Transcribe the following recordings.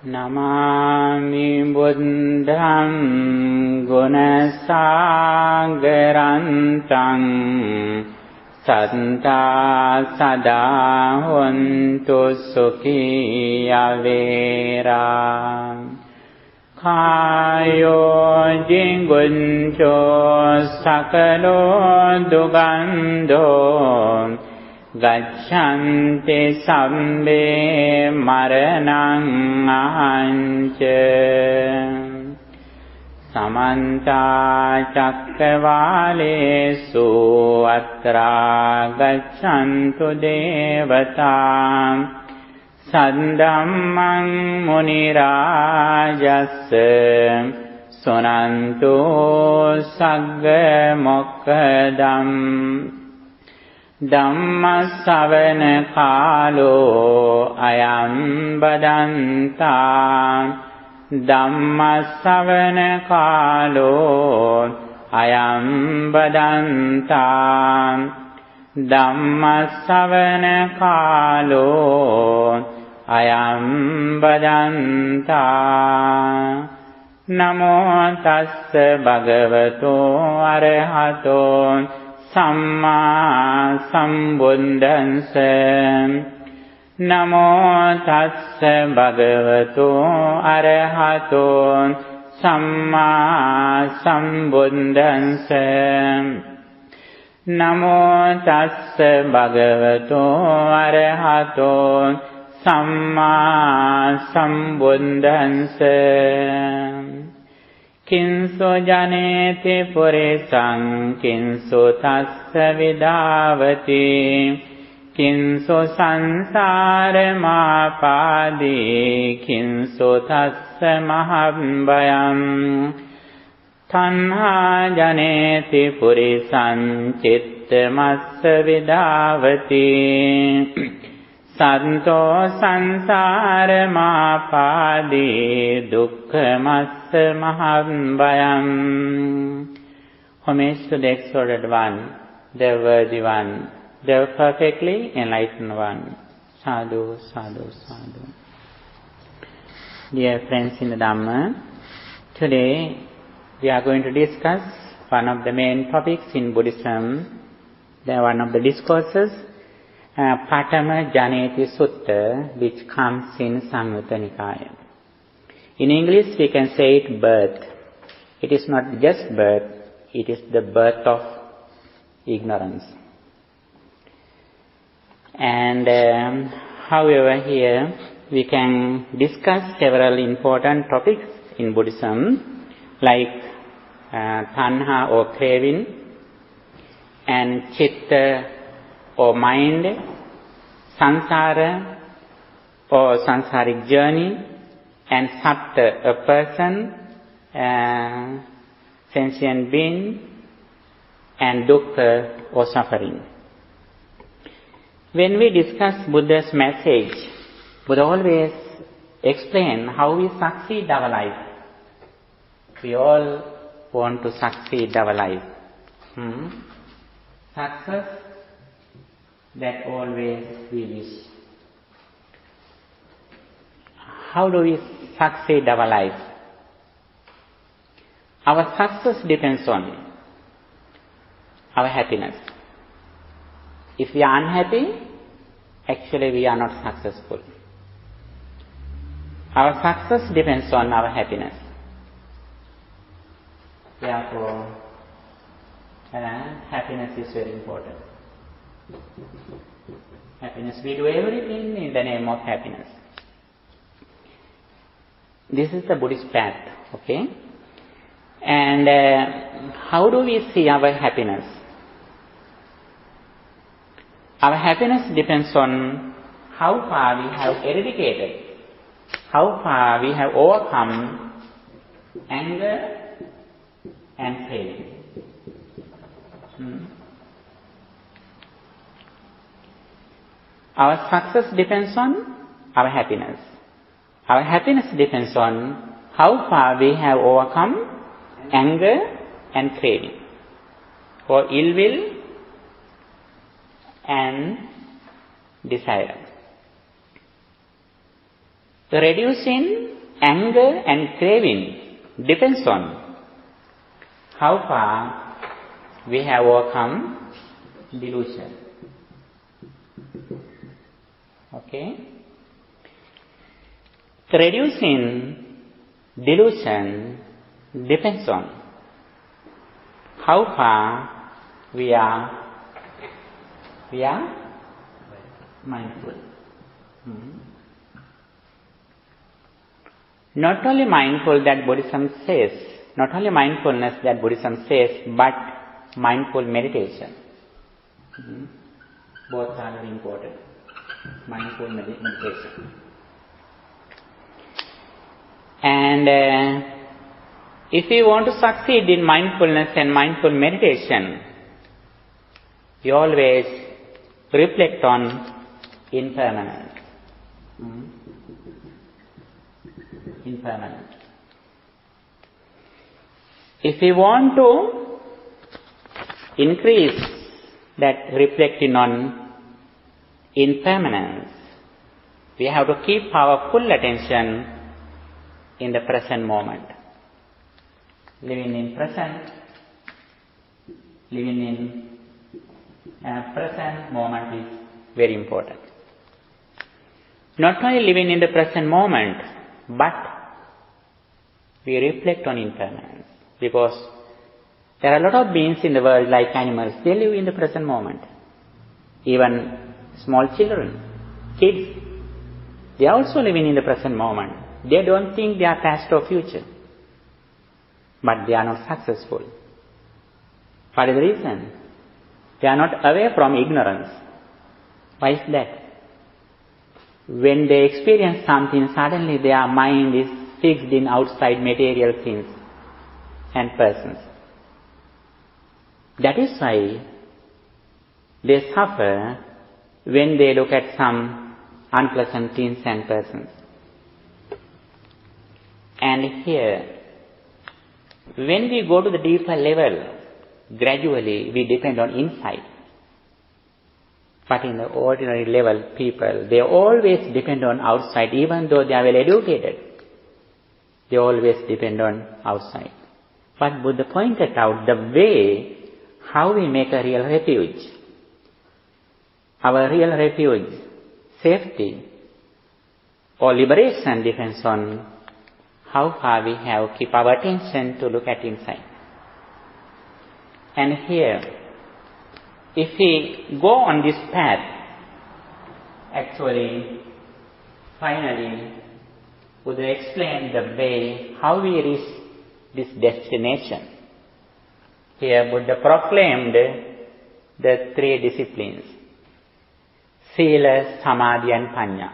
Namami buddham gunasagarantam satta sada hontu sukhiya vera Kayo jinguncho sakalo dugando Gacchante sabbe maranang ahanca Samanta cakkavalesu atra gacchantu devatam Saddhammang munirajassa sunantu sagga mokkadam Dhammasavana kālo ayam badantā Dhammasavana kālo ayam badantā Dhammasavana kālo ayam badantā Namo tassa bhagavato arahato Samma sambuddhassa Namo tassa bhagavato arahato Samma sambuddhassa Namo tassa bhagavato arahato Samma sambuddhassa Kinso janeti purisang kinso tassa vidavati Kinso sansara mapadi kinso tassa mahabbayam Tanha janeti purisang chittamassa vidavati Santo sansara mapadi dukkhamassa mahabbayam Homage to the exalted one, the worthy one, the perfectly enlightened one. Sadhu, sadhu, sadhu. Dear friends in the Dhamma, today we are going to discuss one of the main topics in Buddhism, one of the discourses, Pathama-janeti Sutta, which comes in Samyutta Nikaya. In English we can say it birth. It is not just birth, it is the birth of ignorance. And however here we can discuss several important topics in Buddhism like tanha or craving and chitta or mind, sansara or sansaric journey, and satta, a person, sentient being, and dukkha or suffering. When we discuss Buddha's message, Buddha always explain how we succeed our life. We all want to succeed our life. Success, that always we wish. How do we succeed our life? Our success depends on our happiness. If we are unhappy, actually we are not successful. Our success depends on our happiness. Therefore, happiness is very important. Happiness, we do everything in the name of happiness. This is the Buddhist path, okay? And how do we see our happiness? Our happiness depends on how far we have eradicated, how far we have overcome anger and craving. Our success depends on our happiness. Our happiness depends on how far we have overcome anger and craving, or ill will and desire. Reducing anger and craving depends on how far we have overcome delusion. Okay? Reducing delusion depends on how far we are mindful. Not only mindfulness that Buddhism says, but mindful meditation. Both are very important. Mindful meditation. And if we want to succeed in mindfulness and mindful meditation, we always reflect on impermanence. Impermanence. If we want to increase that reflecting on impermanence, we have to keep our full attention in the present moment. Living in present moment is very important. Not only living in the present moment, but we reflect on impermanence. Because there are a lot of beings in the world like animals, they live in the present moment. Even small children, kids, they are also living in the present moment. They don't think they are past or future. But they are not successful. What is the reason? They are not aware from ignorance. Why is that? When they experience something, suddenly their mind is fixed in outside material things and persons. That is why they suffer when they look at some unpleasant things and persons. And here, when we go to the deeper level, gradually we depend on insight. But in the ordinary level, people, they always depend on outside, even though they are well educated. They always depend on outside. But Buddha pointed out the way how we make a real refuge. Our real refuge, safety or liberation depends on how far we have keep our attention to look at inside. And here, if we go on this path, actually, finally, Buddha explained the way how we reach this destination. Here Buddha proclaimed the three disciplines: Sila, Samadhi and Panya.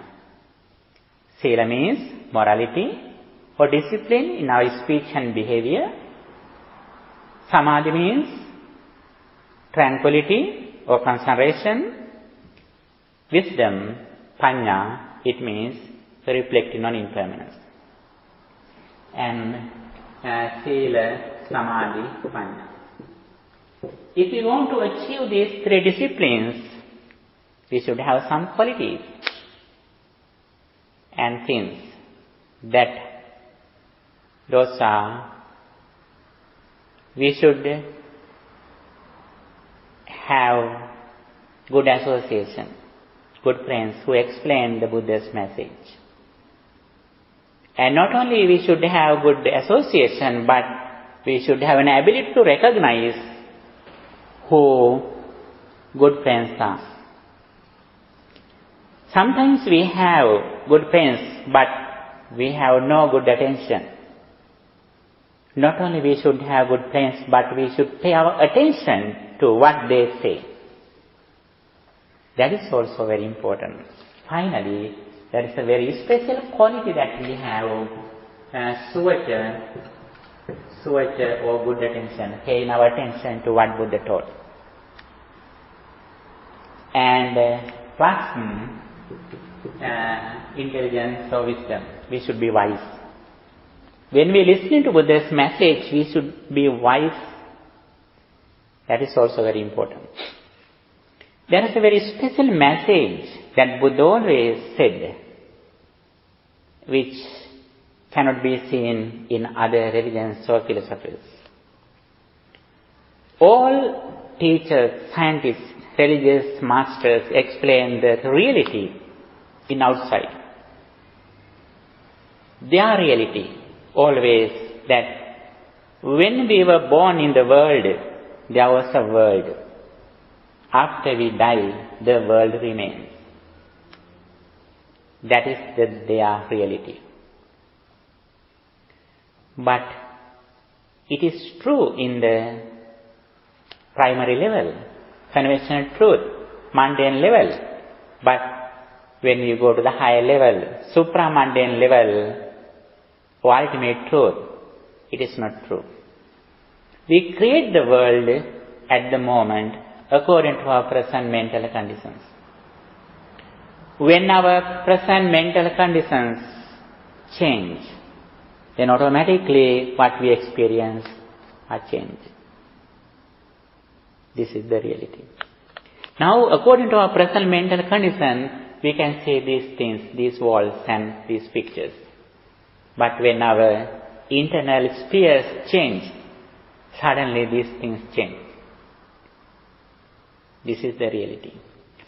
Sila means morality or discipline in our speech and behavior. Samadhi means tranquility or concentration. Wisdom, Panya, it means reflecting on impermanence. And Sila, Samadhi, Panya. If we want to achieve these three disciplines, we should have some qualities and things that those are, we should have good association, good friends who explain the Buddha's message. And not only we should have good association, but we should have an ability to recognize who good friends are. Sometimes we have good friends, but we have no good attention. Not only we should have good friends, but we should pay our attention to what they say. That is also very important. Finally, there is a very special quality that we have, suvacha or good attention, paying our attention to what Buddha taught. And plus, intelligence or wisdom, we should be wise. When we listen to Buddha's message, we should be wise. That is also very important. There is a very special message that Buddha always said. which cannot be seen in other religions or philosophies. All teachers, scientists, religious masters explain the reality in outside. Their reality always that when we were born in the world, there was a world. After we die, the world remains. That is their reality. But it is true in the primary level, conventional truth, mundane level. But when you go to the higher level, supramundane level, or ultimate truth, it is not true. We create the world at the moment according to our present mental conditions. When our present mental conditions change, then automatically what we experience are changed. This is the reality. Now, according to our present mental condition, we can see these things, these walls and these pictures. But when our internal spheres change, suddenly these things change. This is the reality.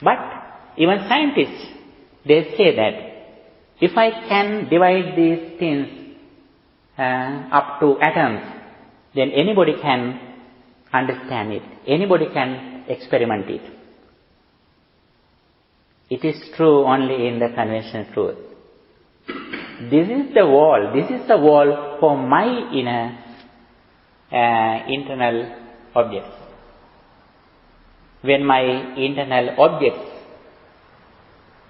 But even scientists, they say that if I can divide these things up to atoms, then anybody can understand it. Anybody can experiment it. It is true only in the conventional truth. This is the wall. This is the wall for my inner internal objects. When my internal objects,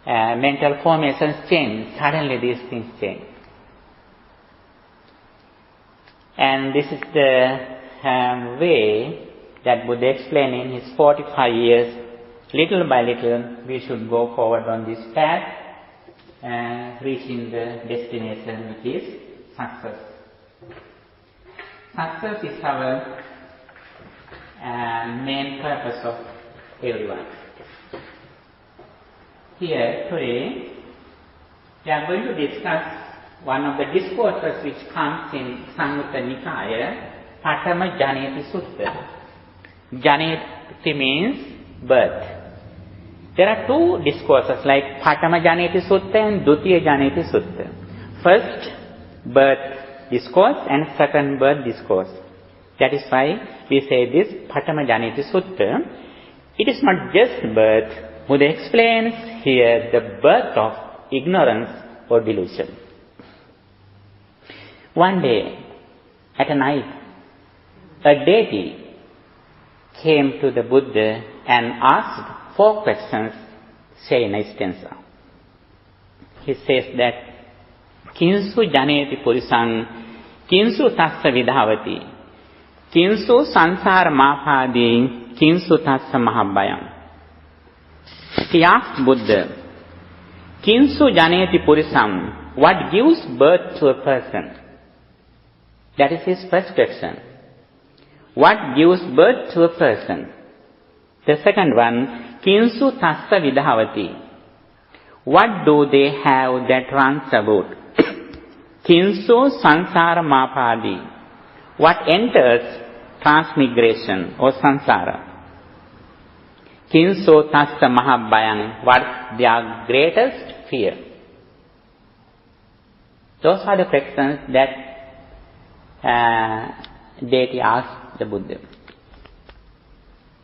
mental formations change, suddenly these things change. And this is the way that Buddha explained in his 45 years. Little by little, we should go forward on this path, reaching the destination, which is success. Success is our main purpose of everyone. Here today, we are going to discuss one of the discourses which comes in Samyutta Nikaya, Pathama-janeti Sutta. Janeti means birth. There are two discourses like Pathama-janeti Sutta and Dutiya-janeti Sutta. First, birth discourse and second, birth discourse. That is why we say this Pathama-janeti Sutta. It is not just birth. Buddha explains here the birth of ignorance or delusion. One day, at a night, a deity came to the Buddha and asked 4 questions, say in extensa. He says that, Kinsu janeti purisang, kinsu tassa vidhavati, kinsu sansara mapadi, kinsu tassa mahabbayam. He asked Buddha, Kinsu janeti purisam, what gives birth to a person? That is his first question. What gives birth to a person? The second one, Kinsu tassa vidhavati, what do they have that runs about? Kinsu sansara mapadi, what enters transmigration or sansara? Kinso tassa mahabbayang, what's their greatest fear? Those are the questions that deity asked the Buddha.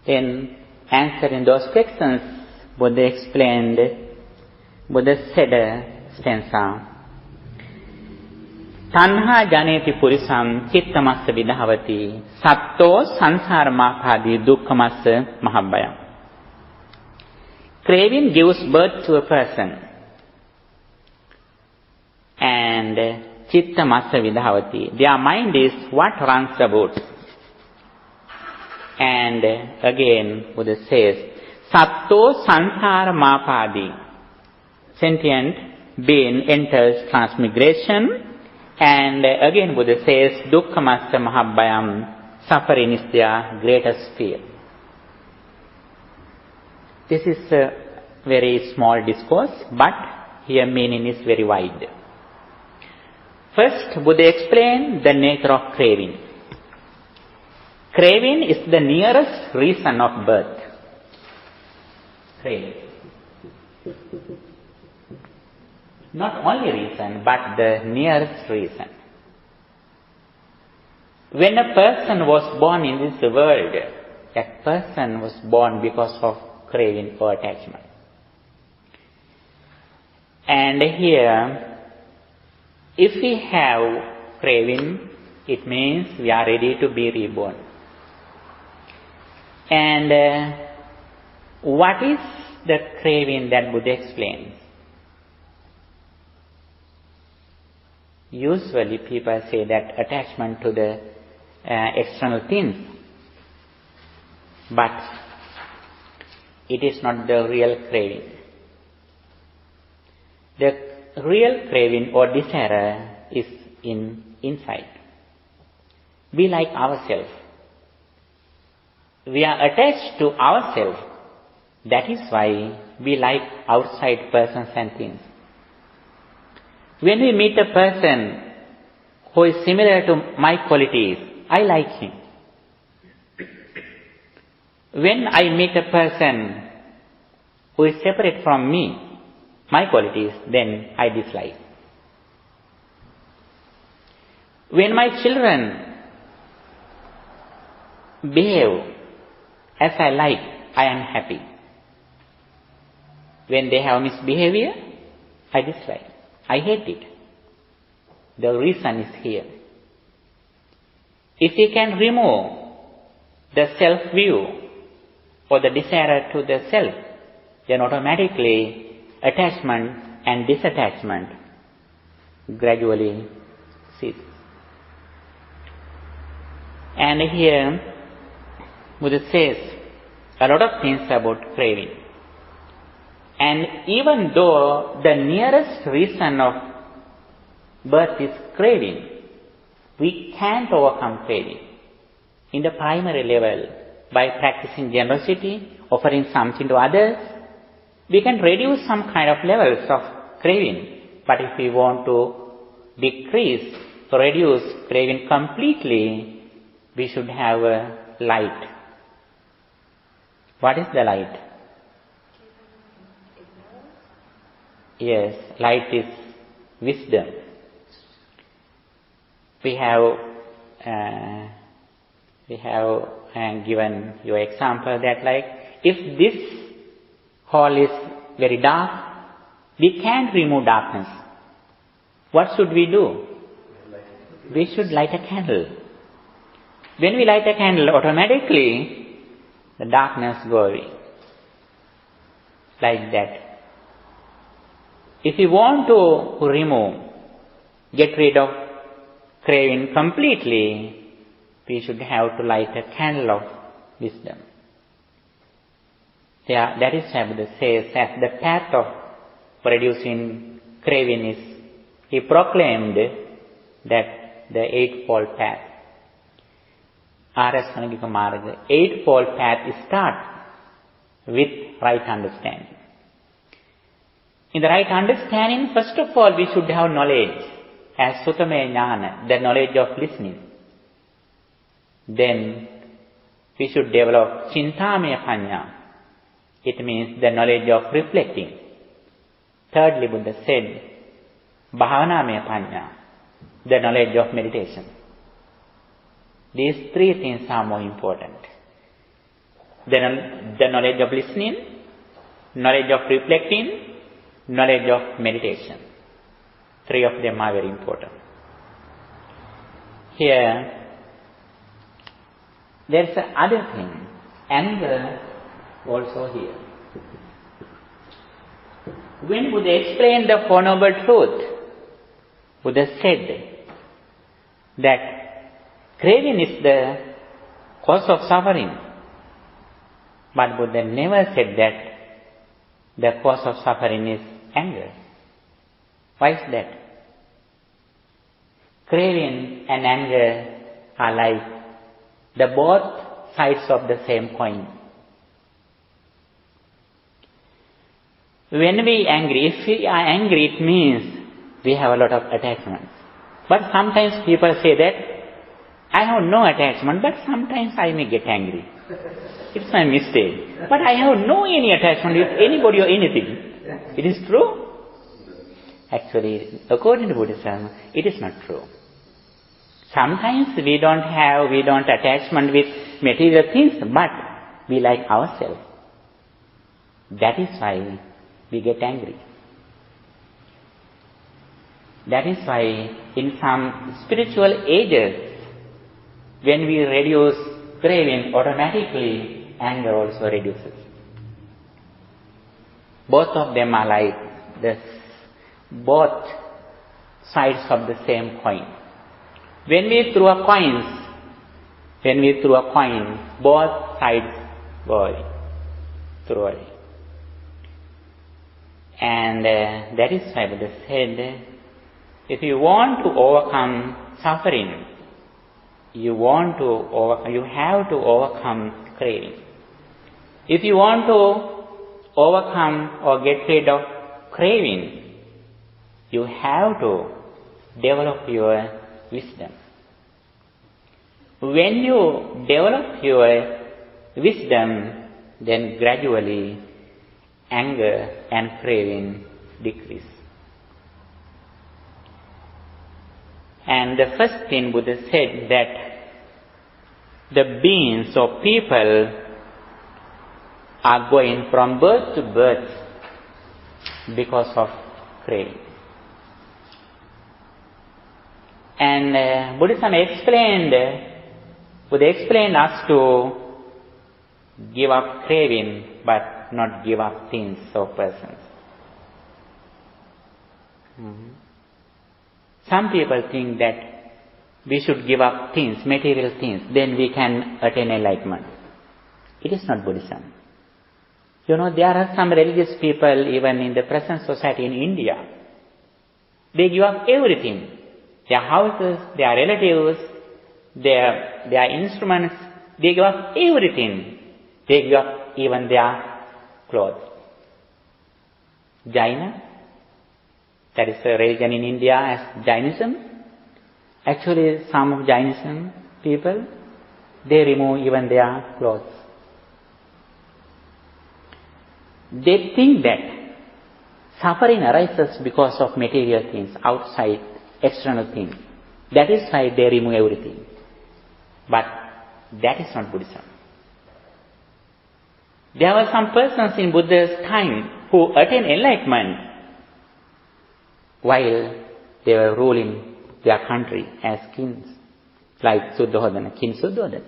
Then, answering those questions, Buddha explained, Buddha said a stanza, Tanha janeti purisam chittamassa vidhavati, satto sansara mapadi dukkhamassa mahabbayam. Craving gives birth to a person, and chitta massa vidhavati, their mind is what runs about. And again Buddha says, satto sansara mapadi, sentient being enters transmigration. And again Buddha says, dukkha massa mahabbayam, suffering is their greatest fear. This is a very small discourse, but here meaning is very wide. First, Buddha explained the nature of craving. Craving is the nearest reason of birth. Craving. Not only reason, but the nearest reason. When a person was born in this world, that person was born because of craving or attachment. And here, if we have craving, it means we are ready to be reborn. And what is the craving that Buddha explains? Usually people say that attachment to the external things, but it is not the real craving. The real craving or desire is inside. We like ourselves. We are attached to ourselves. That is why we like outside persons and things. When we meet a person who is similar to my qualities, I like him. When I meet a person who is separate from me, my qualities, then I dislike. When my children behave as I like, I am happy. When they have misbehavior, I dislike. I hate it. The reason is here. If we can remove the self-view or the desire to the self, then automatically attachment and disattachment gradually cease. And here Buddha says a lot of things about craving. And even though the nearest reason of birth is craving, we can't overcome craving. In the primary level, by practicing generosity, offering something to others, we can reduce some kind of levels of craving. But if we want to decrease, to reduce craving completely, we should have a light. What is the light? Yes, light is wisdom. We have given you an example that like, if this hall is very dark, we can't remove darkness. What should we do? We should light a candle. When we light a candle, automatically the darkness goes away. Like that. If we want to get rid of craving completely, we should have to light a candle of wisdom. Yeah, that is what Buddha says as the path of reducing craving is, he proclaimed that the eightfold path. Arasangika Marga, the eightfold path starts with right understanding. In the right understanding, first of all, we should have knowledge, as Sutta Jnana, the knowledge of listening. Then, we should develop Chintamaya Panya. It means the knowledge of reflecting. Thirdly, Buddha said, Bhavanamaya Panya, the knowledge of meditation. These three things are more important. The knowledge of listening, knowledge of reflecting, knowledge of meditation. Three of them are very important. Here, there is another thing. Anger also here. When Buddha explained the Four Noble Truths, Buddha said that craving is the cause of suffering. But Buddha never said that the cause of suffering is anger. Why is that? Craving and anger are like the both sides of the same coin. When we are angry, if we are angry, it means we have a lot of attachments. But sometimes people say that I have no attachment, but sometimes I may get angry. It's my mistake. But I have no any attachment with anybody or anything. It is true? Actually, according to Buddhism, it is not true. Sometimes we don't attachment with material things, but we like ourselves. That is why we get angry. That is why in some spiritual ages, when we reduce craving, automatically anger also reduces. Both of them are like both sides of the same coin. When we throw a coin, both sides go throw away. And that is why Buddha said, if you want to overcome suffering, you have to overcome craving. If you want to overcome or get rid of craving, you have to develop your wisdom. When you develop your wisdom, then gradually anger and craving decrease. And the first thing Buddha said that the beings or people are going from birth to birth because of craving. And Buddhism Buddha explained us to give up craving but not give up things or persons. Some people think that we should give up things, material things, then we can attain enlightenment. It is not Buddhism. There are some religious people, even in the present society in India, they give up everything. Their houses, their relatives, their instruments, they give up everything. They give up even their clothes. Jaina, that is a religion in India as Jainism. Actually, some of Jainism people, they remove even their clothes. They think that suffering arises because of material things, outside, external things. That is why they remove everything. But that is not Buddhism. There were some persons in Buddha's time who attained enlightenment while they were ruling their country as kings, like Suddhodana, King Suddhodana.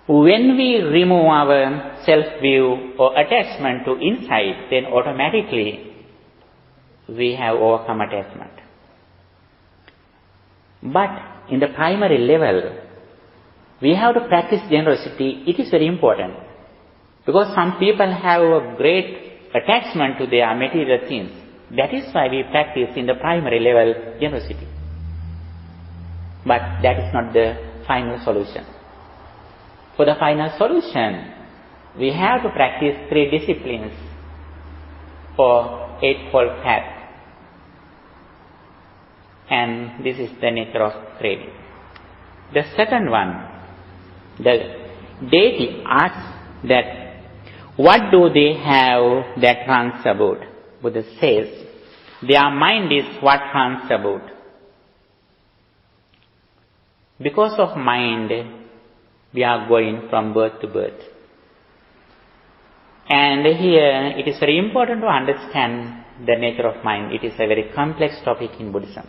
When we remove our self-view or attachment to inside, then automatically we have overcome attachment. But in the primary level, we have to practice generosity. It is very important. Because some people have a great attachment to their material things. That is why we practice in the primary level generosity. But that is not the final solution. For the final solution, we have to practice 3 disciplines for Eightfold Path. And this is the nature of craving. The second one, the deity asks that what do they have that runs about? Buddha says, their mind is what runs about. Because of mind, we are going from birth to birth. And here, it is very important to understand the nature of mind. It is a very complex topic in Buddhism.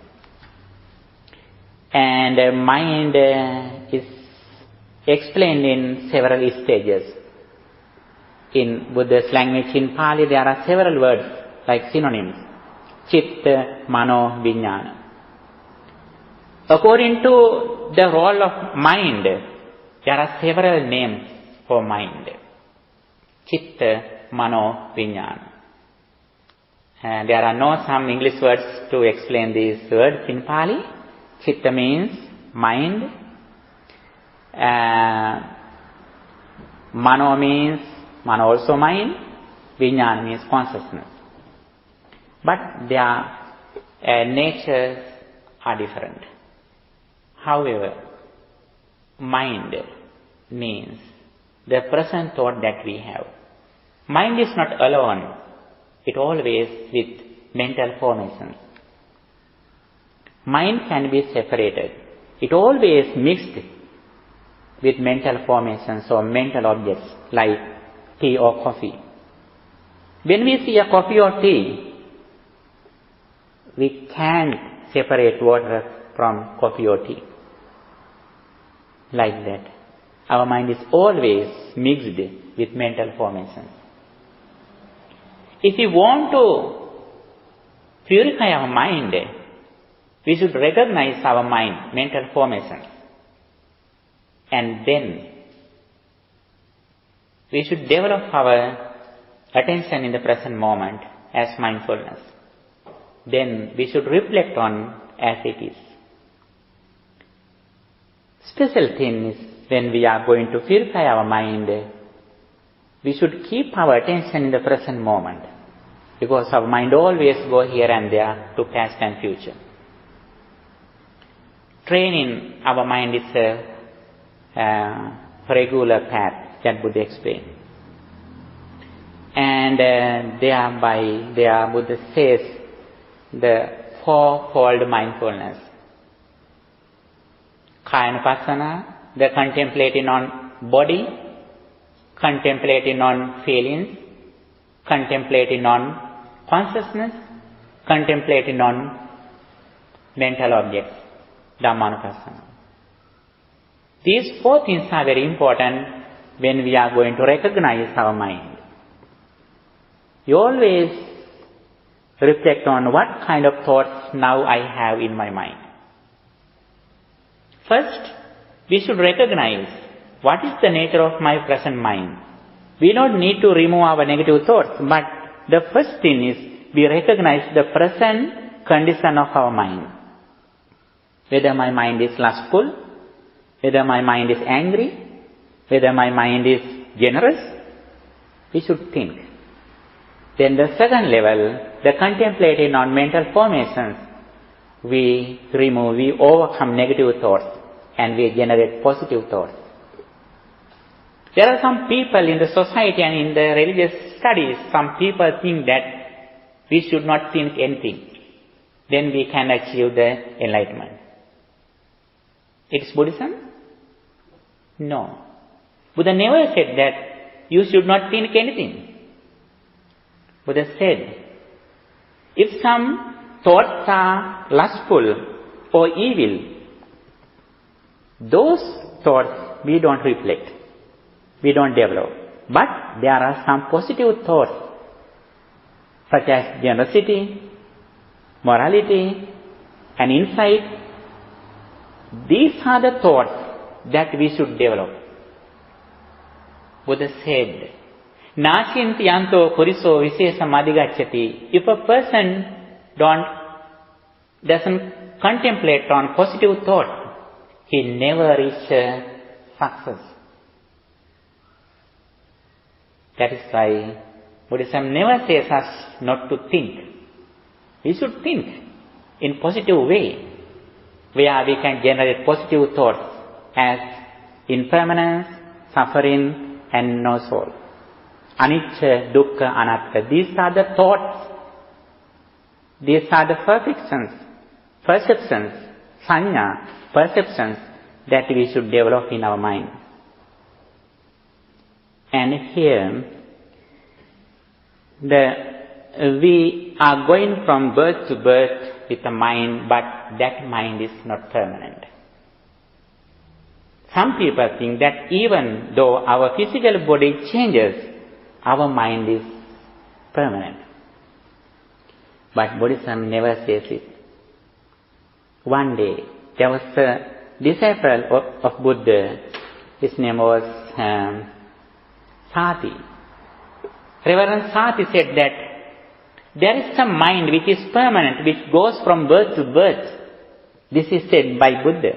And mind is explained in several stages. In Buddha's language, in Pali, there are several words like synonyms. Chitta, Mano, Vijnana. According to the role of mind, there are several names for mind. Chitta, Mano, Vijnana. And there are no some English words to explain these words in Pali. Chitta means mind. Mano means, Mano also mind. Vijnana means consciousness. But their natures are different. However, mind means the present thought that we have. Mind is not alone. It always with mental formations. Mind can be separated. It always mixed with mental formations or mental objects like tea or coffee. When we see a coffee or tea, we can't separate water from coffee or tea. Like that. Our mind is always mixed with mental formations. If we want to purify our mind, we should recognize our mind, mental formations. And then we should develop our attention in the present moment as mindfulness. Then we should reflect on as it is. Special thing is when we are going to purify our mind, we should keep our attention in the present moment, because our mind always go here and there to past and future. Training our mind is a regular path that Buddha explained. And thereby Buddha says the fourfold mindfulness. Kayanupassana, the contemplating on body, contemplating on feelings, contemplating on consciousness, contemplating on mental objects, Dhammanupassana. These four things are very important when we are going to recognize our mind. You always reflect on what kind of thoughts now I have in my mind. First, we should recognize what is the nature of my present mind. We don't need to remove our negative thoughts, but the first thing is we recognize the present condition of our mind. Whether my mind is lustful, whether my mind is angry, whether my mind is generous, we should think. Then the second level, the contemplating on mental formations, we overcome negative thoughts and we generate positive thoughts. There are some people in the society and in the religious studies, some people think that we should not think anything. Then we can achieve the enlightenment. It's Buddhism? No. Buddha never said that you should not think anything. Buddha said, if some thoughts are lustful or evil, those thoughts we don't reflect, we don't develop. But there are some positive thoughts, such as generosity, morality, and insight. These are the thoughts that we should develop. Buddha said, Nacinti yanto puriso visesam adhigacchati. If a person doesn't contemplate on positive thought, he never reaches success. That is why Buddhism never says us not to think. We should think in positive way, where we can generate positive thoughts as impermanence, suffering, and no soul. Anicca, dukkha, anatta. These are the thoughts. These are the perceptions, sanya, perceptions that we should develop in our mind. And here, we are going from birth to birth with a mind, but that mind is not permanent. Some people think that even though our physical body changes, our mind is permanent. But Buddhism never says it. One day, there was a disciple of Buddha. His name was Sati. Reverend Sati said that there is some mind which is permanent, which goes from birth to birth. This is said by Buddha.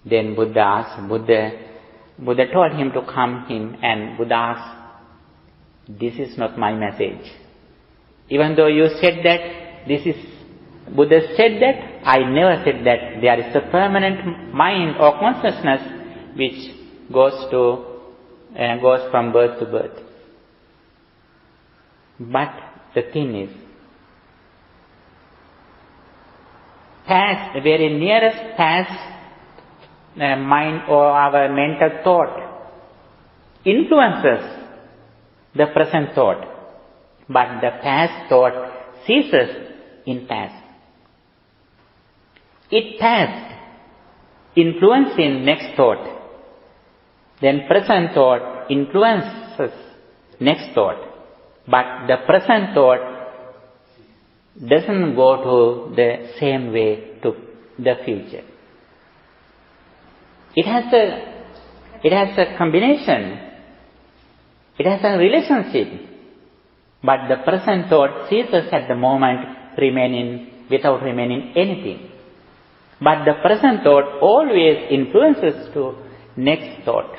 Then Buddha asked, Buddha told him to come him, and Buddha asked, this is not my message. Even though you said that this is Buddha said that? I never said that. There is a permanent mind or consciousness which goes from birth to birth. But the thing is, past, the very nearest past mind or our mental thought influences the present thought, but the past thought ceases in past. It passed, influencing next thought. Then present thought influences next thought. But the present thought doesn't go to the same way to the future. It has a combination. It has a relationship. But the present thought ceases at the moment without remaining anything. But the present thought always influences to next thought.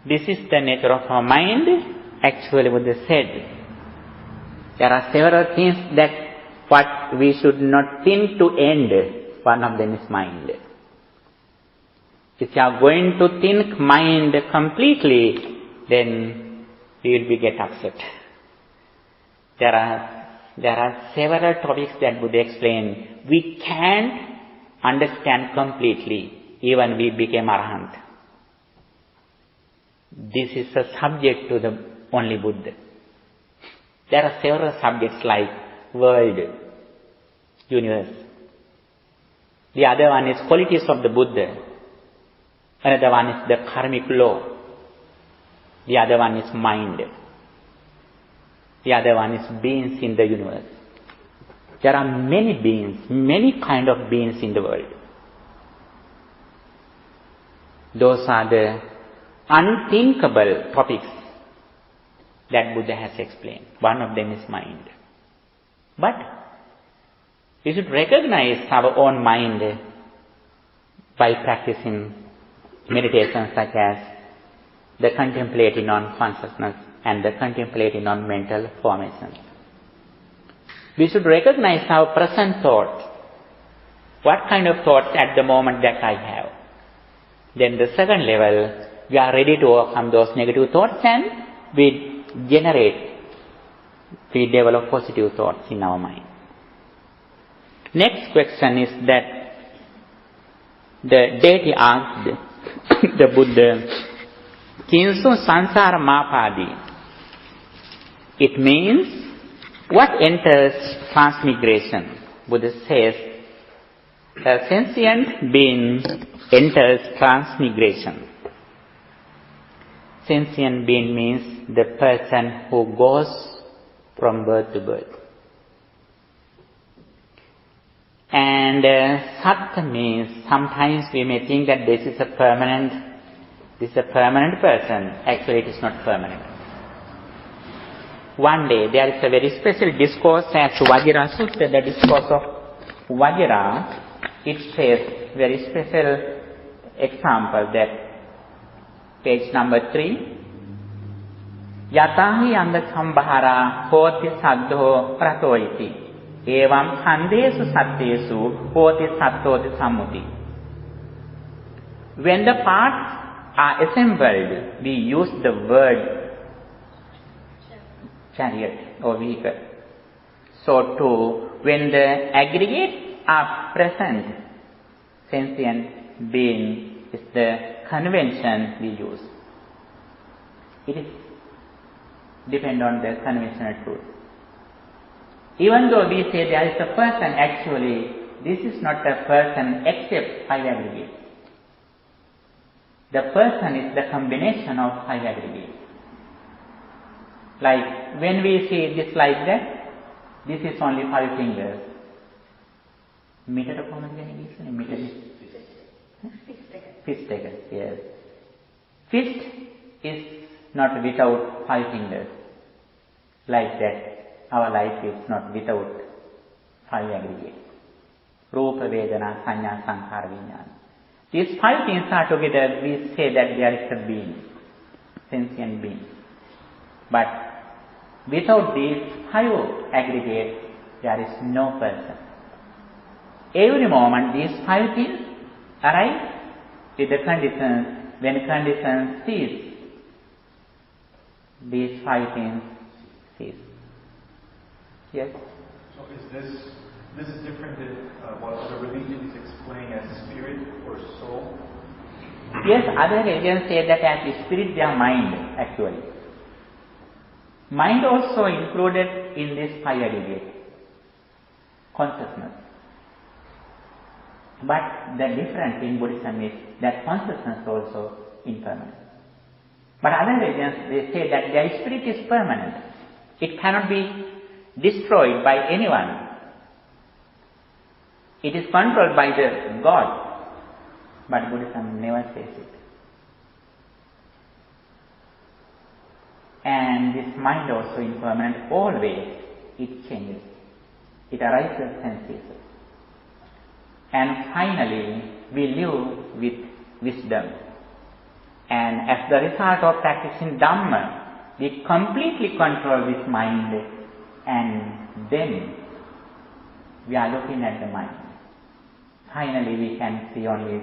This is the nature of our mind. Actually, what they said. There are several things that what we should not think to end. One of them is mind. If you are going to think mind completely, then we will get upset. There are several topics that Buddha explained. We can't understand completely, even we became arahant. This is a subject to the only Buddha. There are several subjects like world, universe. The other one is qualities of the Buddha. Another one is the karmic law. The other one is mind. The other one is beings in the universe. There are many beings, many kind of beings in the world. Those are the unthinkable topics that Buddha has explained. One of them is mind. But we should recognize our own mind by practicing meditation such as the contemplating on consciousness and the contemplating on mental formations. We should recognize our present thoughts. What kind of thoughts at the moment that I have? Then the second level, we are ready to overcome those negative thoughts and we develop positive thoughts in our mind. Next question is that the deity asked the Buddha, Kinsu sansara mapadi. It means, what enters transmigration? Buddha says, a sentient being enters transmigration. Sentient being means the person who goes from birth to birth. And Sutta means, sometimes we may think that this is a permanent person. Actually, it is not permanent. One day, there is a very special discourse as Vajra Sutta, the discourse of Vajra. It says, very special example, that page number 3. Yatahi anda sambhara hoti saddho pratoiti. Evam khandesu sattesu hoti sattoti sammuti. When the parts are assembled, we use the word chariot or vehicle. So too, when the aggregates are present, sentient being is the convention we use. It is depend on the conventional truth. Even though we say there is a person, actually, this is not a person except five aggregates. The person is the combination of five aggregates. Like when we see this like that, this is only 5 fingers. Fist, yes. Fist is not without 5 fingers. Like that. Our life is not without 5 aggregates. Rupa, Vedana, Sanya, Sankhara, Vijnana. These 5 things are together, we say that there is a being, sentient being. But without these 5 aggregates, there is no person. Every moment these 5 things arise with the conditions. When conditions cease, these 5 things cease. Yes? So this is different than what other religions explain as spirit or soul? Yes, other religions say that as spirit they are mind actually. Mind also included in this 5 aggregate, consciousness. But the difference in Buddhism is that consciousness is also impermanent. But other religions, they say that their spirit is permanent. It cannot be destroyed by anyone. It is controlled by the God. But Buddhism never says it. And this mind also impermanent, always it changes. It arises and ceases. And finally, we live with wisdom. And as the result of practicing Dhamma, we completely control this mind, and then we are looking at the mind. Finally, we can see only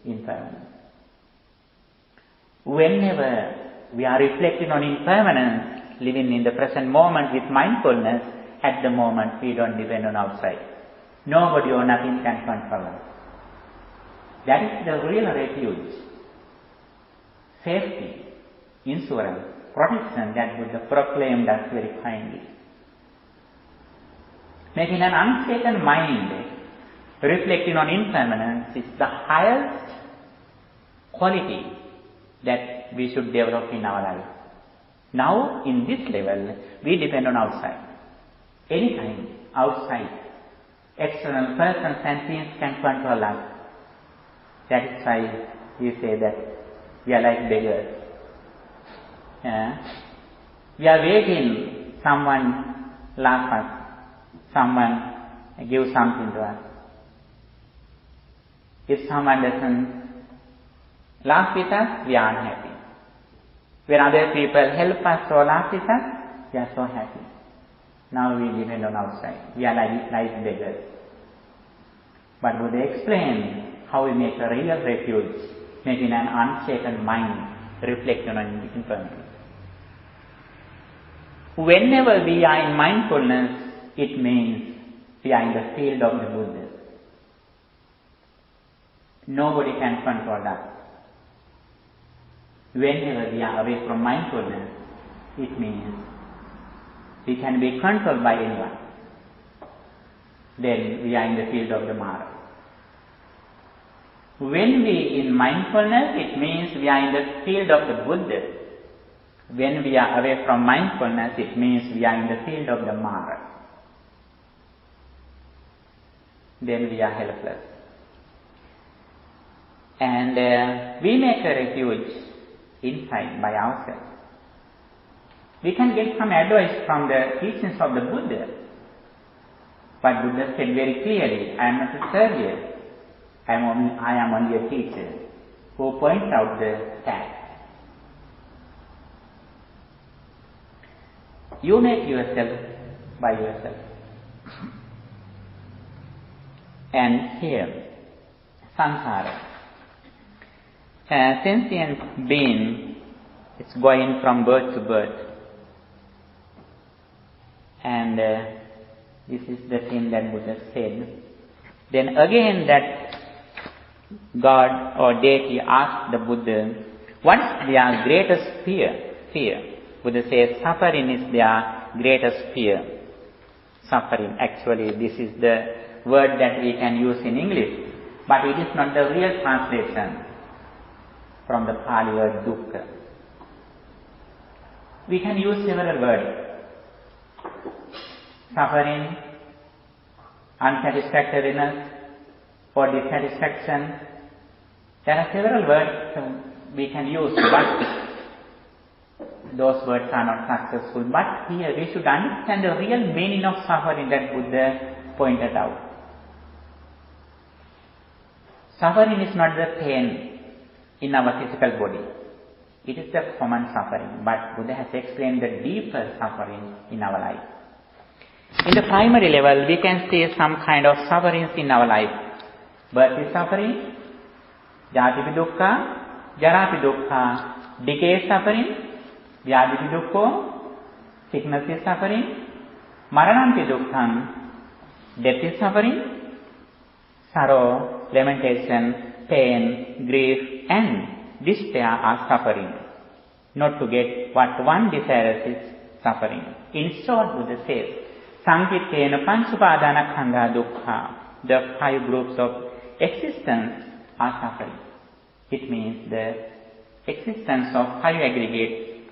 impermanence. Whenever we are reflecting on impermanence, living in the present moment with mindfulness, at the moment we don't depend on outside. Nobody or nothing can control us. That is the real refuge. Safety, insurance, protection that Buddha proclaimed us very kindly. Making an unshaken mind, reflecting on impermanence, is the highest quality that we should develop in our life. Now, in this level, we depend on outside. Anytime, outside, external persons and things can control us. That is why we say that we are like beggars. We are waiting someone laugh us, someone give something to us. If someone doesn't laugh with us, we are unhappy. When other people help us or laugh with us, we are so happy. Now we depend on outside. We are like beggars. But Buddha explained how we make a real refuge, making an unshaken mind, reflecting on impermanence. Whenever we are in mindfulness, it means we are in the field of the Buddha. Nobody can control us. Whenever we are away from mindfulness, it means we can be controlled by anyone. Then we are in the field of the Mara. When we in mindfulness, it means we are in the field of the Buddha. When we are away from mindfulness, it means we are in the field of the Mara. Then we are helpless. And we make a refuge inside by ourselves. We can get some advice from the teachings of the Buddha. But Buddha said very clearly, I am not a savior. I am only a teacher who points out the facts. You make yourself by yourself. And here, samsara. A sentient being is going from birth to birth. And this is the thing that Buddha said. Then again that God or deity asked the Buddha, what is their greatest fear? Buddha says, suffering is their greatest fear. Suffering, actually this is the word that we can use in English, but it is not the real translation from the Pali word dukkha. We can use several words. Suffering, unsatisfactoriness, or dissatisfaction. There are several words we can use, but those words are not successful. But here we should understand the real meaning of suffering that Buddha pointed out. Suffering is not the pain in our physical body. It is the common suffering. But Buddha has explained the deeper suffering in our life. In the primary level, we can see some kind of sufferings in our life. Birth is suffering, jatipi dukkha, jarapi dukkha, decay is suffering, vyadipi dukkha, sickness is suffering, maranampi dukkham, death is suffering, sorrow, lamentation, pain, grief, and despair are suffering. Not to get what one desires is suffering. In short, Buddha says, Sankitena Panchupadana Dukkha, the 5 groups of existence are suffering. It means the existence of 5 aggregates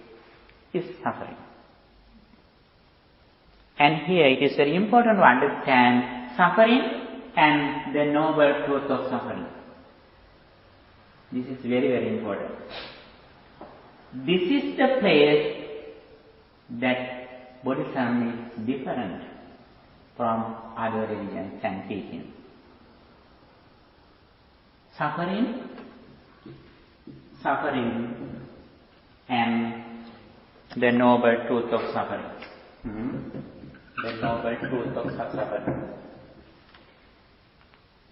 is suffering. And here it is very important to understand suffering and the noble truth of suffering. This is very, very important. This is the place that Buddhism is different from other religions and teachings. Suffering, and the noble truth of suffering. The noble truth of suffering.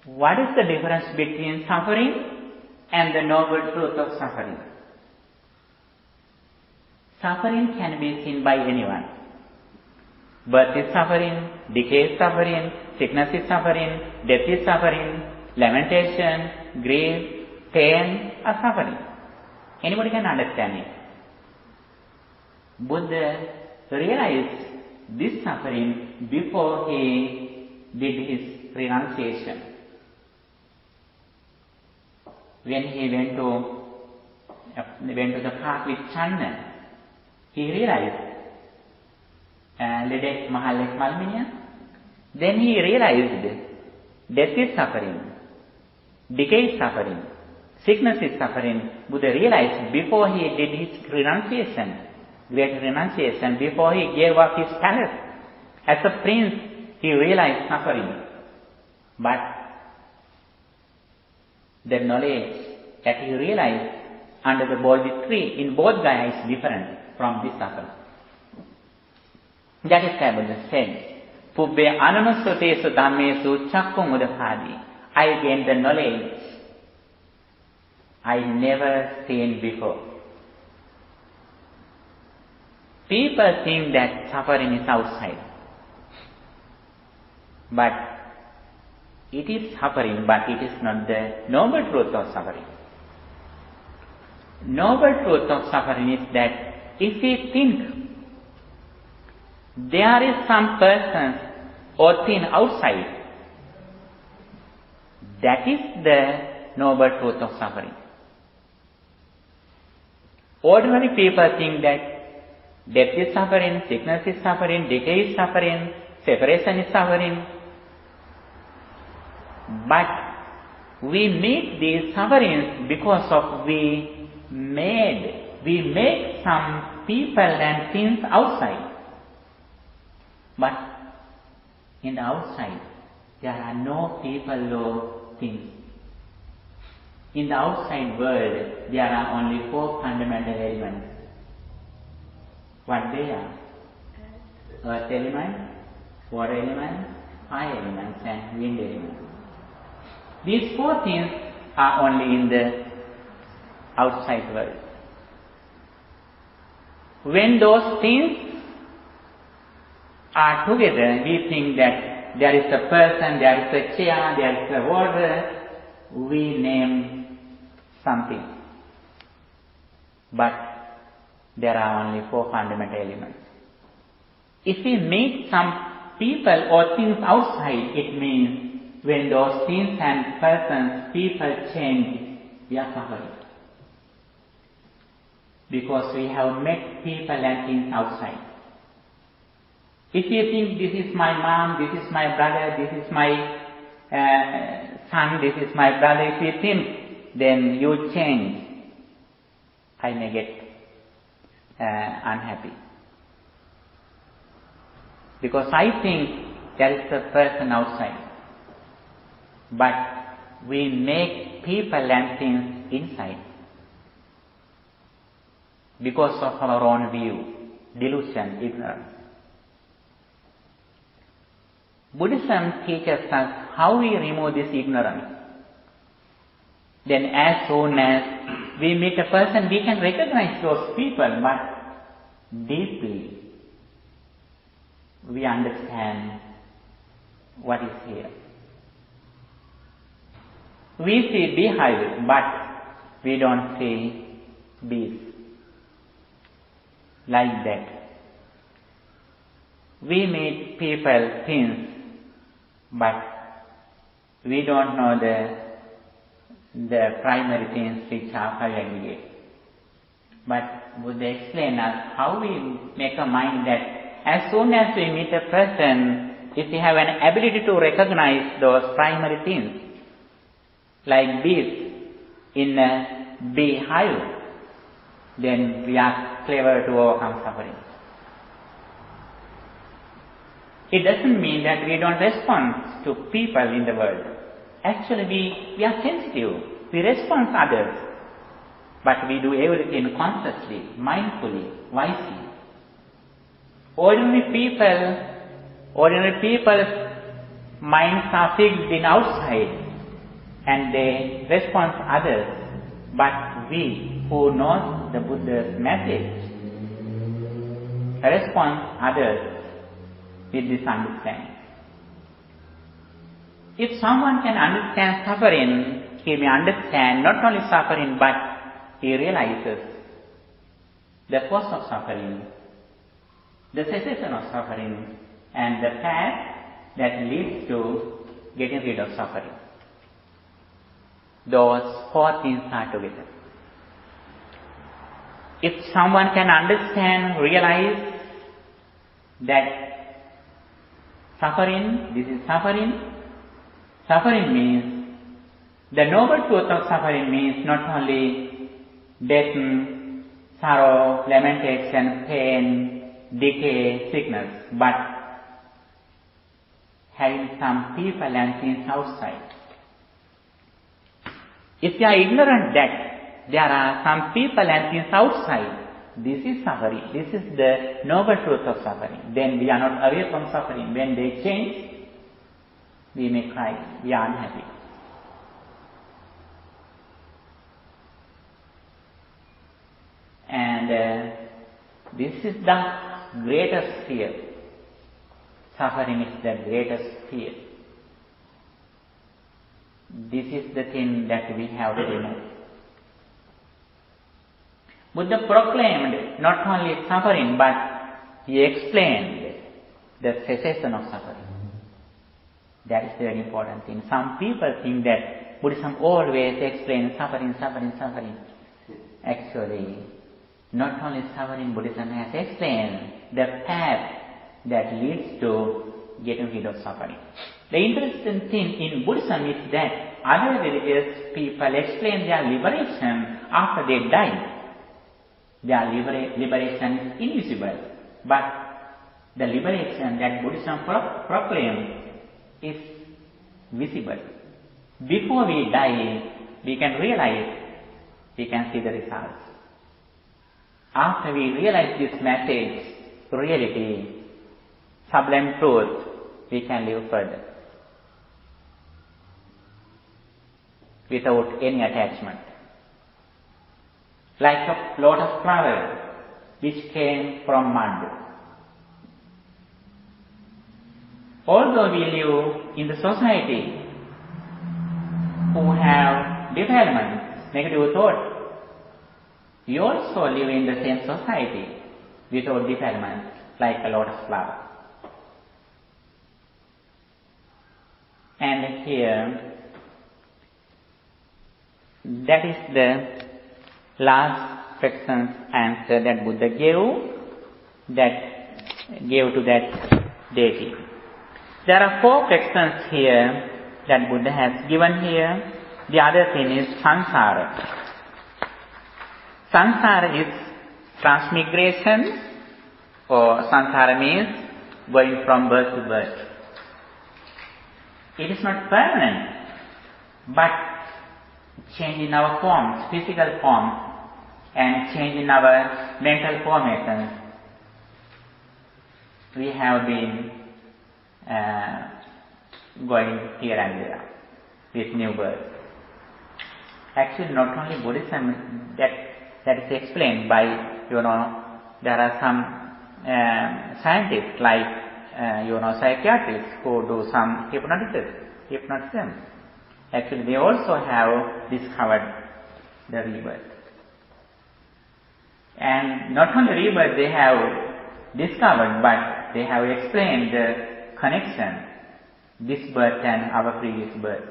What is the difference between suffering and the noble truth of suffering? Suffering can be seen by anyone. Birth is suffering, decay is suffering, sickness is suffering, death is suffering, lamentation, grief, pain are suffering. Anybody can understand it. Buddha realized this suffering before he did his renunciation. When he went to the path with Channa, he realized Ledek Mahalek Malminya. Then he realized death is suffering, decay is suffering, sickness is suffering. Buddha realized before he did his renunciation, great renunciation, before he gave up his palace. As a prince, he realized suffering. But the knowledge that he realized under the Bodhi tree in Bodh Gaya is different from this suffering. That is why Buddha said, Pubbe Ananusatesu Dhammesu Chakkung Udapadi. I gained the knowledge I never seen before. People think that suffering is outside. But it is suffering, but it is not the noble truth of suffering. Noble truth of suffering is that if we think there is some person or thing outside, that is the noble truth of suffering. Ordinary people think that death is suffering, sickness is suffering, decay is suffering, separation is suffering. But we meet these sufferings because of we make some people and things outside. But in the outside, there are no people or things. In the outside world, there are only 4 fundamental elements. What they are? Earth element, water element, fire element, and wind element. These 4 things are only in the outside world. When those things are together, we think that there is a person, there is a chair, there is a water. We name something. But there are only 4 fundamental elements. If we meet some people or things outside, it means when those things and persons, people change, we are suffering. Because we have met people and things outside. If you think this is my mom, this is my brother, this is my son, this is my brother, if you think, then you change. I may get unhappy. Because I think there is a person outside. But we make people and things inside. Because of our own view, delusion, ignorance. Buddhism teaches us how we remove this ignorance. Then as soon as we meet a person, we can recognize those people, but deeply we understand what is here. We see beehive, but we don't see bees. Like that. We meet people, things, but we don't know the primary things which are aggregate. But Buddha explained us how we make a mind that as soon as we meet a person, if we have an ability to recognize those primary things, like bees in a beehive, then we are clever to overcome suffering. It doesn't mean that we don't respond to people in the world. Actually, we are sensitive. We respond to others. But we do everything consciously, mindfully, wisely. Ordinary people's minds are fixed in outside and they respond to others. But we, who know the Buddha's message, respond to others with this understanding. If someone can understand suffering, he may understand not only suffering, but he realizes the cause of suffering, the cessation of suffering, and the path that leads to getting rid of suffering. Those four things are together. If someone can understand, realize that suffering, this is suffering. Suffering means, the noble truth of suffering means not only death, sorrow, lamentation, pain, decay, sickness, but having some people and things outside. If you are ignorant that there are some people and things outside, this is suffering. This is the noble truth of suffering. Then we are not away from suffering. When they change, we may cry. We are unhappy. And this is the greatest fear. Suffering is the greatest fear. This is the thing that we have to remove. Buddha proclaimed not only suffering, but he explained the cessation of suffering. That is the very important thing. Some people think that Buddhism always explains suffering. Actually, not only suffering, Buddhism has explained the path that leads to getting rid of suffering. The interesting thing in Buddhism is that other religious people explain their liberation after they die. Their liberation is invisible. But the liberation that Buddhism proclaims is visible. Before we die, we can realize, we can see the results. After we realize this message, reality, sublime truth, we can live further without any attachment. Like a lotus flower which came from mud. Although we live in the society who have defilements, negative thoughts, we also live in the same society without defilements, like a lotus flower. And here, that is the last question's answer that Buddha gave to that deity. There are 4 questions here that Buddha has given here. The other thing is samsara. Samsara is transmigration, or samsara means going from birth to birth. It is not permanent, but change in our forms, physical forms, and change in our mental formations. We have been going here and there with new birth. Actually, not only Buddhism, that is explained by, there are some scientists like, psychiatrists who do some hypnotism. Actually, they also have discovered the rebirth. And not only rebirth they have discovered, but they have explained the connection, this birth and our previous birth.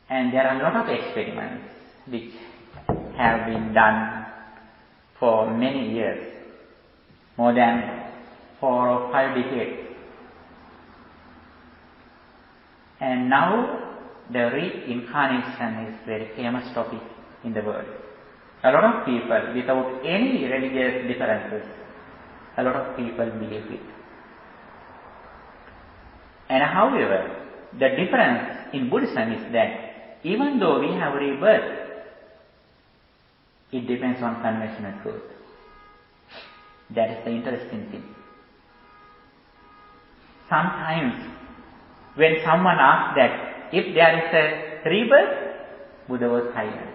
And there are a lot of experiments which have been done for many years, more than 4 or 5 decades. And now the reincarnation is a very famous topic in the world. A lot of people, without any religious differences, a lot of people believe it. And however, the difference in Buddhism is that even though we have rebirth, it depends on conventional truth. That is the interesting thing. Sometimes when someone asks that if there is a rebirth, Buddha was silent.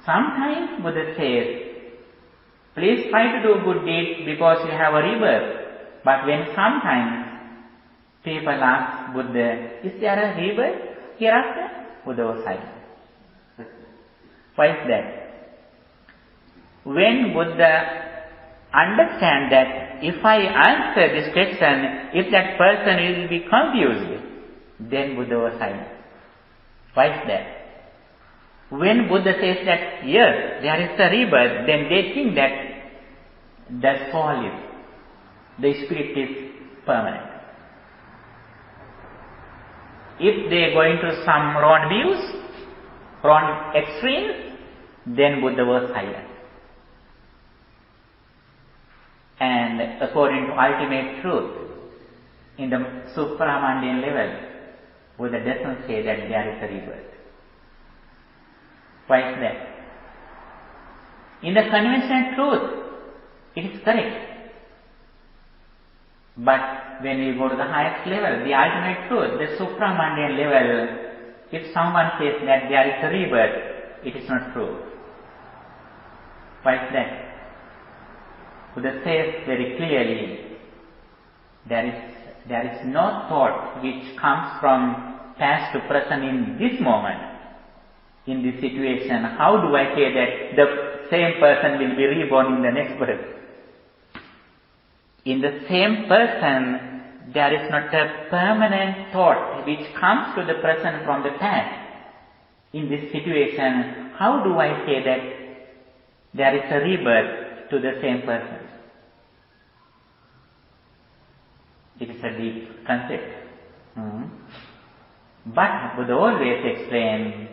Sometimes Buddha says, please try to do good deeds because you have a rebirth. But when sometimes people ask Buddha, is there a rebirth hereafter? Buddha was silent. Why is that? When Buddha understands that if I answer this question, if that person will be confused, then Buddha was silent. Why is that? When Buddha says that, yes, there is a rebirth, then they think that the soul is, the spirit is permanent. If they are going to some wrong views, wrong extremes, then Buddha was silent. And according to ultimate truth, in the supramundane level, Buddha doesn't say that there is a rebirth. Why is that? In the conventional truth, it is correct. But when we go to the highest level, the ultimate truth, the supramundane level, if someone says that there is a rebirth, it is not true. Why is that? Buddha says very clearly, there is no thought which comes from past to present in this moment. In this situation, how do I say that the same person will be reborn in the next birth? In the same person, there is not a permanent thought which comes to the present from the past. In this situation, how do I say that there is a rebirth to the same person? It is a deep concept. But Buddha always explains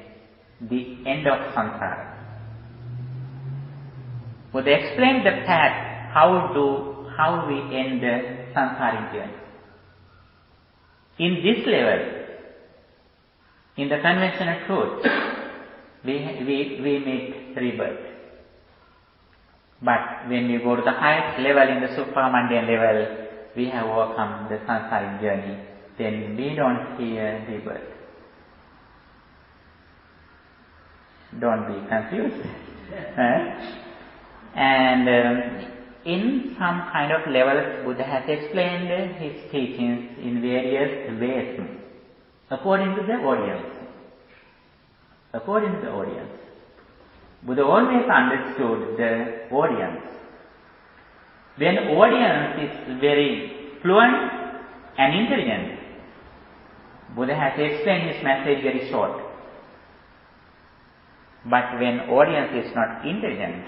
the end of samsara. Buddha explained the path, how we end the samsaric journey. In this level, in the conventional truth, we meet rebirth. But when we go to the highest level, in the supramundane level, we have overcome the samsaric journey. Then we don't fear rebirth. Don't be confused. And in some kind of levels, Buddha has explained his teachings in various ways, according to the audience. According to the audience. Buddha always understood the audience. When audience is very fluent and intelligent, Buddha has explained his message very short. But when audience is not intelligent,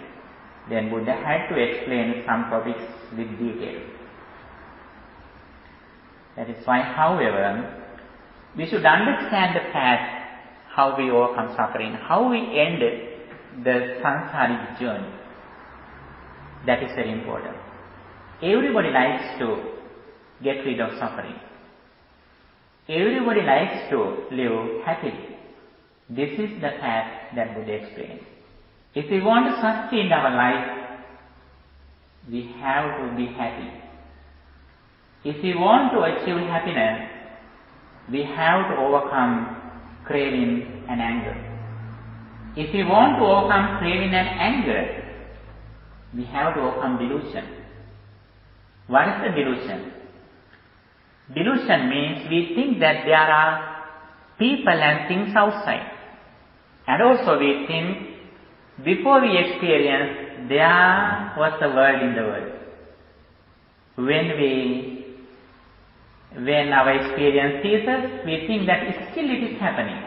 then Buddha had to explain some topics with detail. That is why, however, we should understand the path, how we overcome suffering, how we end the samsaric journey. That is very important. Everybody likes to get rid of suffering. Everybody likes to live happily. This is the path that Buddha explained. If we want to succeed in our life, we have to be happy. If we want to achieve happiness, we have to overcome craving and anger. If we want to overcome craving and anger, we have to overcome delusion. What is the delusion? Delusion means we think that there are people and things outside. And also we think before we experience there was a world in the world. When our experience ceases, we think that still it is happening.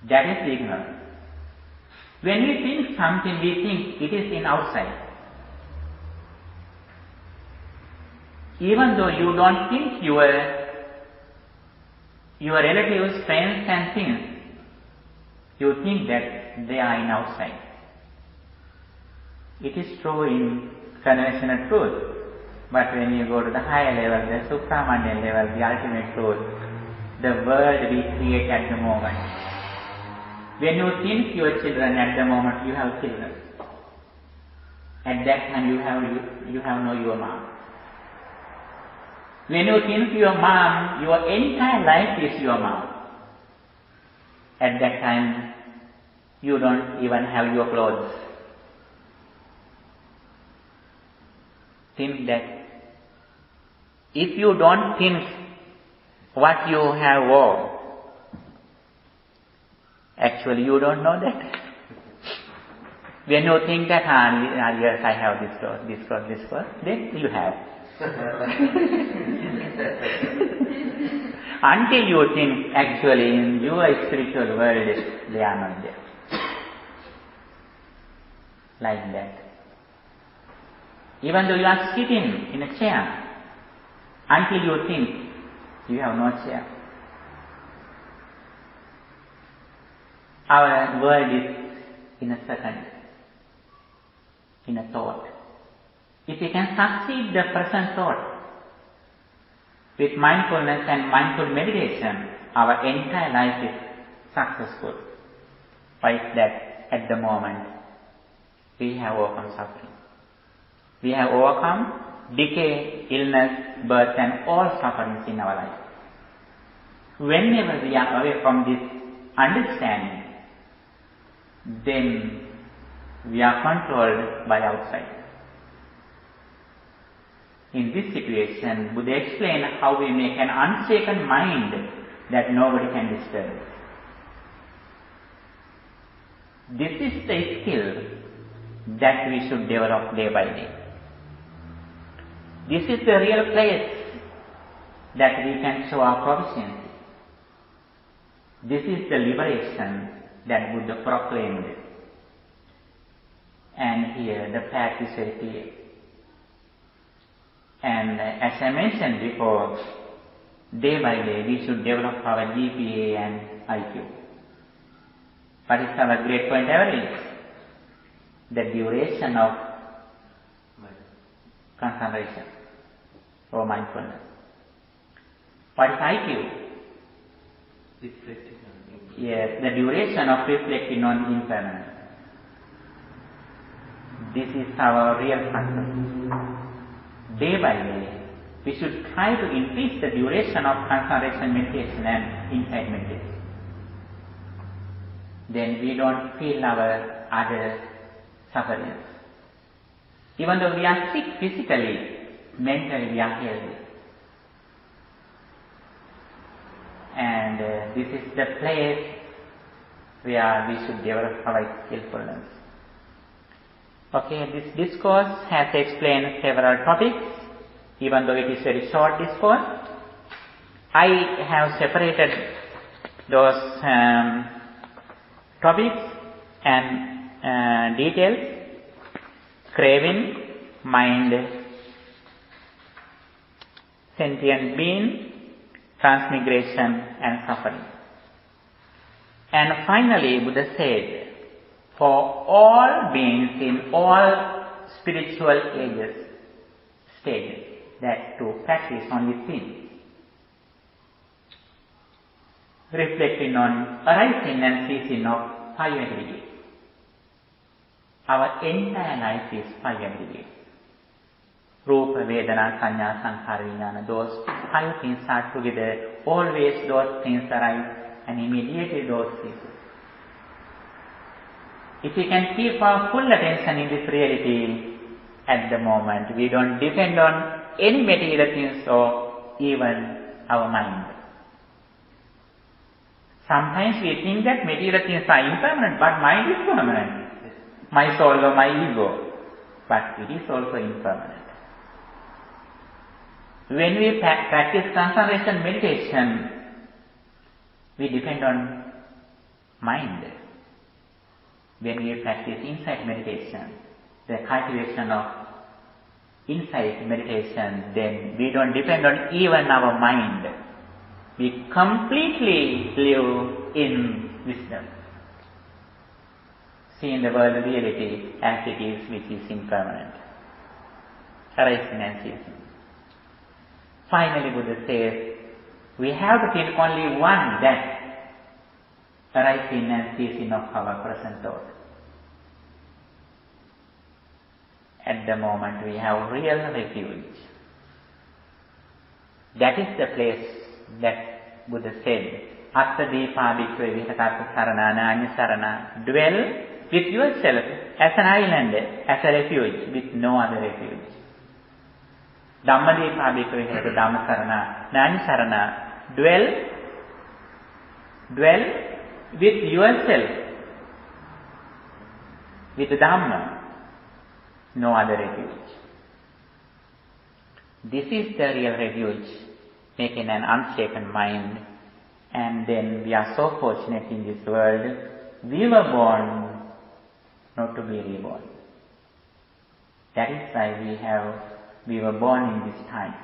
That is ignorance. When we think something, we think it is in outside. Even though you don't think your relatives, friends and things, you think that they are in outside. It is true in conventional truth. But when you go to the higher level, the supramanyan level, the ultimate truth, the world we create at the moment. When you think your children, at the moment you have children. At that time you have no your mom. When you think your mom, your entire life is your mom. At that time you don't even have your clothes. Think that if you don't think what you have wore, actually you don't know that. When you think that, yes, I have this cloth, then you have. Until you think actually in your spiritual world, they are not there. Like that. Even though you are sitting in a chair, until you think you have no chair. Our world is in a second, in a thought. If we can succeed the present thought with mindfulness and mindful meditation, our entire life is successful. Why is that? At the moment, we have overcome suffering. We have overcome decay, illness, birth and all sufferings in our life. Whenever we are away from this understanding, then we are controlled by outside. In this situation, Buddha explained how we make an unshaken mind that nobody can disturb. This is the skill that we should develop day by day. This is the real place that we can show our proficiency. This is the liberation that Buddha proclaimed. And here the path is very clear. And as I mentioned before, day by day we should develop our GPA and IQ. What is our grade point average? The duration of concentration or mindfulness. What is IQ? Yes, the duration of reflecting on impermanence. This is our real success. Day by day, we should try to increase the duration of concentration meditation and insight meditation. Then we don't feel our other sufferings. Even though we are sick physically, mentally we are healthy. And this is the place where we should develop our skillfulness. Okay, this discourse has explained several topics, even though it is very short discourse. I have separated those topics and details: craving, mind, sentient being, transmigration and suffering. And finally, Buddha said, for all beings in all spiritual stages, that to practice only things, reflecting on arising and ceasing of five aggregates. Our entire life is five aggregates. Rupa, Vedana, Sanya, Sankhara, Vijnana. Those 5 things are together. Always those things arise and immediately those ceases. If we can keep our full attention in this reality at the moment, we don't depend on any material things or even our mind. Sometimes we think that material things are impermanent, but mind is permanent. My soul or my ego. But it is also impermanent. When we practice concentration meditation, we depend on mind. When we practice insight meditation, the cultivation of insight meditation, then we don't depend on even our mind. We completely live in wisdom, seeing the world reality as it is, which is impermanent, arising and ceasing. Finally, Buddha says, we have to think only one, that arising and ceasing of our present thought. At the moment, we have real refuge. That is the place that Buddha said, Attadipa bhikkhave vihakata sarana nānya sarana. Dwell with yourself as an island, as a refuge, with no other refuge. Dhammadipa bhikkhave vihakata dhamma sarana nānya sarana. Dwell with yourself, with Dhamma. No other refuge. This is the real refuge, making an unshaken mind. And then we are so fortunate in this world. We were born not to be reborn. That is why we were born in this time.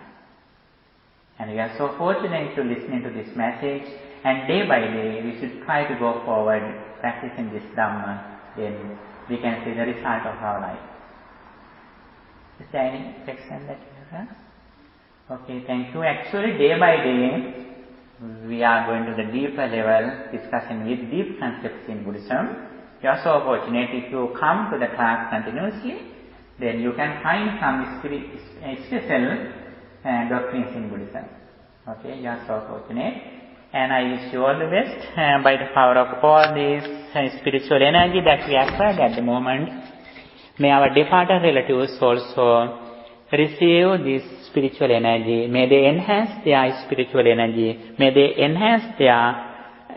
And we are so fortunate to listen to this message. And day by day, we should try to go forward, practicing this Dhamma. Then we can see the result of our life. Is there any question that you have? Okay, thank you. Actually, day by day, we are going to the deeper level, discussing with deep concepts in Buddhism. You are so fortunate if you come to the class continuously, then you can find some special doctrines in Buddhism. Okay, you are so fortunate. And I wish you all the best by the power of all this spiritual energy that we acquired at the moment. May our departed relatives also receive this spiritual energy. May they enhance their spiritual energy. May they enhance their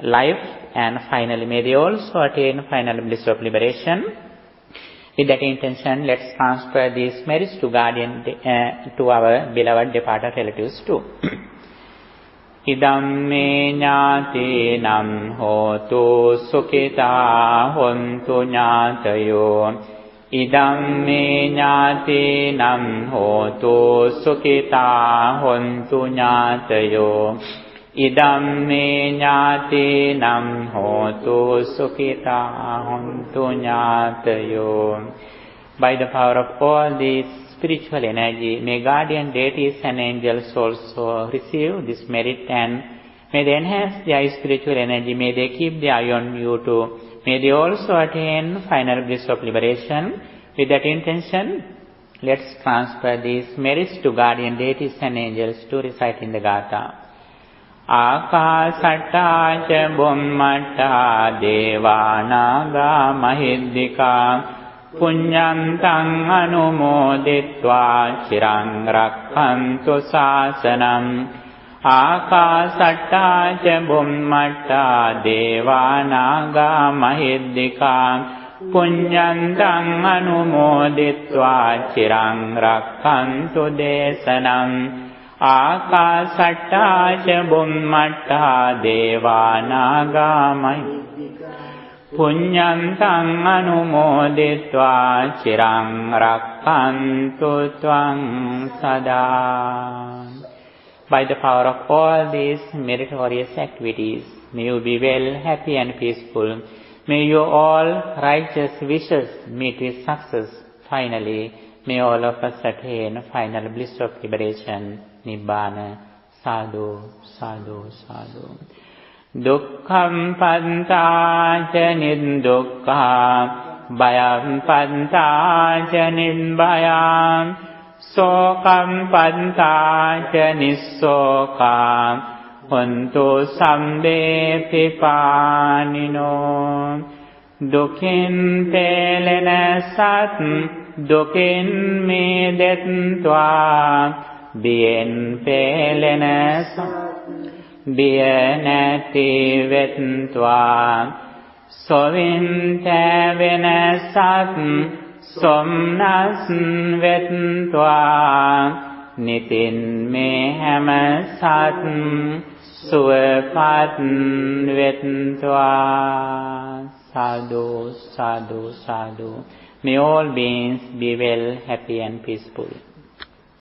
life. And finally, may they also attain final bliss of liberation. With that intention, let's transfer these merits to our beloved departed relatives too. Idamme ñātinam hotu sukhitā hontu ñātayo. Idamme ñātinam hotu sukhitā hontu ñātayo. Idamme ñātinam hotu sukhitā hontu ñātayo. By the power of all this spiritual energy, may guardian deities and angels also receive this merit, and may they enhance their spiritual energy. May they keep their eye on you too. May they also attain final bliss of liberation. With that intention, let's transfer these merits to guardian deities and angels to recite in the Gatha. Ākāsattā ca bummata devānāgā mahiddhikā puññantaṃ anumoditvā chiraṃ rakkhantu sāsanam. Ākāsattā ca bummata devānāgā mahiddhikā puññantaṃ anumoditvā chiraṃ rakkhantu desanam. Ākāsattā ca bummata devānāgā mahiddhikā puññantaṃ anumoditvā chiraṃ rakkhantu tvaṃ sadā. By the power of all these meritorious activities, may you be well, happy and peaceful. May your all righteous wishes meet with success. Finally, may all of us attain final bliss of liberation, Nibbana. Sadhu, sadhu, sadhu. Dukkham pantā ca niddukkha, bhayam pantā ca nidbhayam, Sokam pantaca nissokam Hontu sambe pipanino Dukin pelena sat Dukin medetva Bien pelena sat Bienati vetva Sovin tevena sat Somnas vetva Nitin me hama sat Suvapat vetva Sadhu, sadhu, sadhu. May all beings be well, happy and peaceful.